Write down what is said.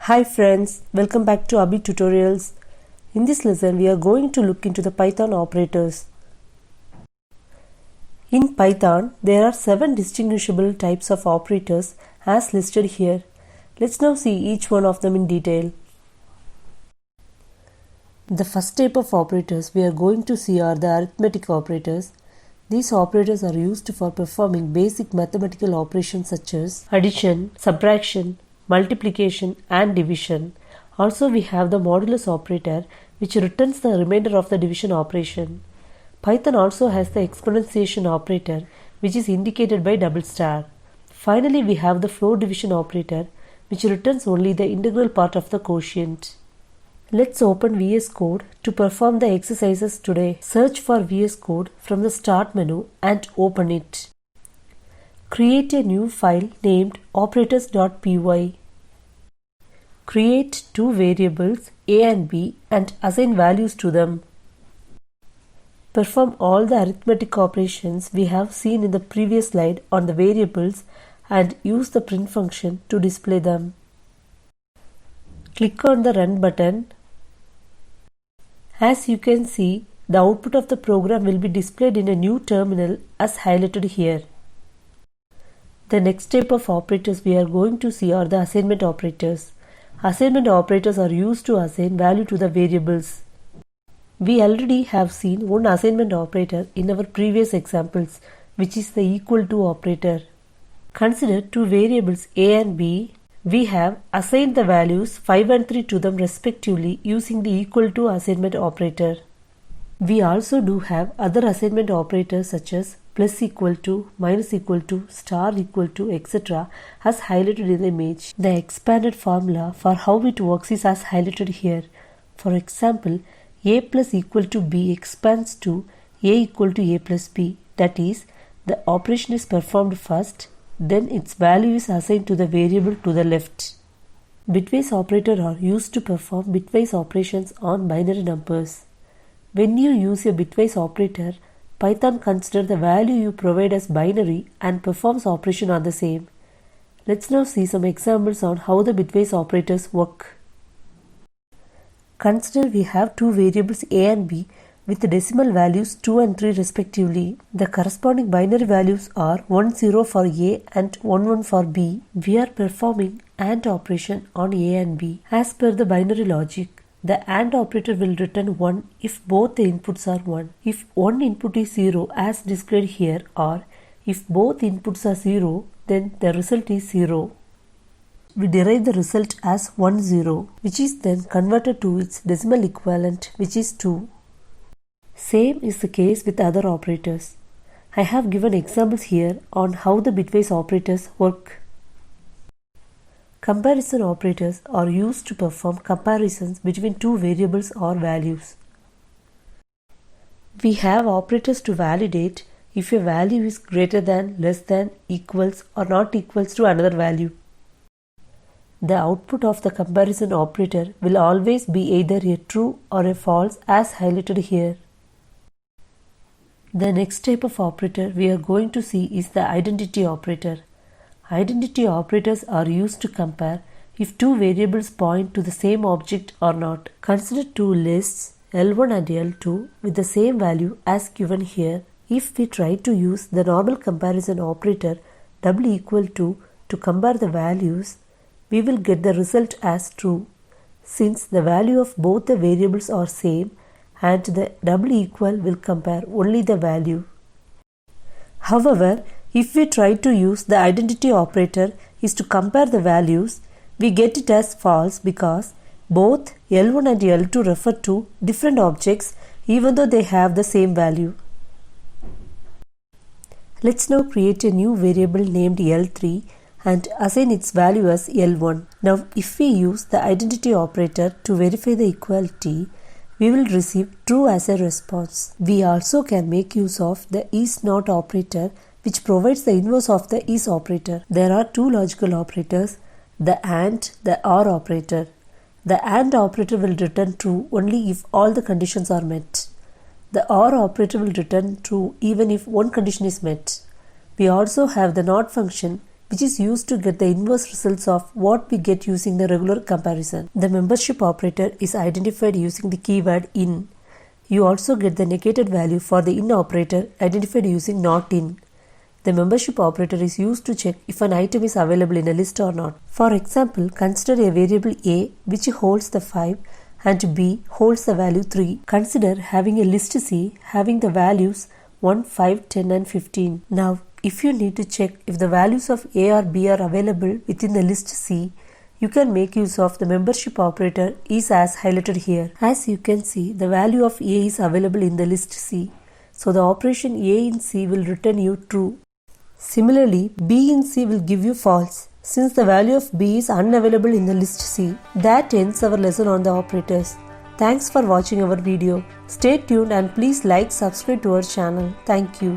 Hi friends, welcome back to Abhi Tutorials. In this lesson, we are going to look into the Python operators. In Python, there are 7 distinguishable types of operators as listed here. Let's now see each one of them in detail. The first type of operators we are going to see are the arithmetic operators. These operators are used for performing basic mathematical operations such as addition, subtraction, multiplication and division. Also we have the modulus operator which returns the remainder of the division operation. Python also has the exponentiation operator which is indicated by double star. Finally we have the floor division operator which returns only the integral part of the quotient. Let's open VS Code to perform the exercises today. Search for VS Code from the Start menu and open it. Create a new file named operators.py. Create 2 variables a and b and assign values to them. Perform all the arithmetic operations we have seen in the previous slide on the variables and use the print function to display them. Click on the Run button. As you can see, the output of the program will be displayed in a new terminal as highlighted here. The next type of operators we are going to see are the assignment operators. Assignment operators are used to assign value to the variables. We already have seen one assignment operator in our previous examples, which is the equal to operator. Consider 2 variables a and b. We have assigned the values 5 and 3 to them respectively using the equal to assignment operator. We also do have other assignment operators such as plus equal to, minus equal to, star equal to, etc. as highlighted in the image. The expanded formula for how it works is as highlighted here. For example, a plus equal to b expands to a equal to a plus b. That is, the operation is performed first, then its value is assigned to the variable to the left. Bitwise operators are used to perform bitwise operations on binary numbers. When you use a bitwise operator, Python considers the value you provide as binary and performs operation on the same. Let's now see some examples on how the bitwise operators work. Consider we have 2 variables a and b with decimal values 2 and 3 respectively. The corresponding binary values are 1 0 for a and 1 1 for b. We are performing AND operation on a and b. As per the binary logic, the AND operator will return 1 if both the inputs are 1. If one input is 0 as displayed here, or if both inputs are 0, then the result is 0. We derive the result as 1 0, which is then converted to its decimal equivalent, which is 2. Same is the case with other operators. I have given examples here on how the bitwise operators work. Comparison operators are used to perform comparisons between 2 variables or values. We have operators to validate if a value is greater than, less than, equals or not equals to another value. The output of the comparison operator will always be either a true or a false as highlighted here. The next type of operator we are going to see is the identity operator. Identity operators are used to compare if 2 variables point to the same object or not. Consider 2 lists L1 and L2 with the same value as given here. If we try to use the normal comparison operator double equal to compare the values, we will get the result as true, since the value of both the variables are same and the double equal will compare only the value. However, if we try to use the identity operator is to compare the values, we get it as false because both L1 and L2 refer to different objects even though they have the same value. Let's now create a new variable named L3 and assign its value as L1. Now if we use the identity operator to verify the equality, we will receive true as a response. We also can make use of the is not operator, which provides the inverse of the is operator. There are 2 logical operators, the AND, the OR operator. The AND operator will return true only if all the conditions are met. The OR operator will return true even if one condition is met. We also have the NOT function which is used to get the inverse results of what we get using the regular comparison. The membership operator is identified using the keyword in. You also get the negated value for the in operator identified using not in. The membership operator is used to check if an item is available in a list or not. For example, consider a variable a which holds the 5 and b holds the value 3. Consider having a list C having the values 1, 5, 10 and 15. Now, if you need to check if the values of a or b are available within the list C, you can make use of the membership operator is as highlighted here. As you can see, the value of a is available in the list C. So the operation a in C will return you true. Similarly, b in C will give you false, since the value of b is unavailable in the list C. That ends our lesson on the operators. Thanks for watching our video. Stay tuned and please like, subscribe to our channel. Thank you.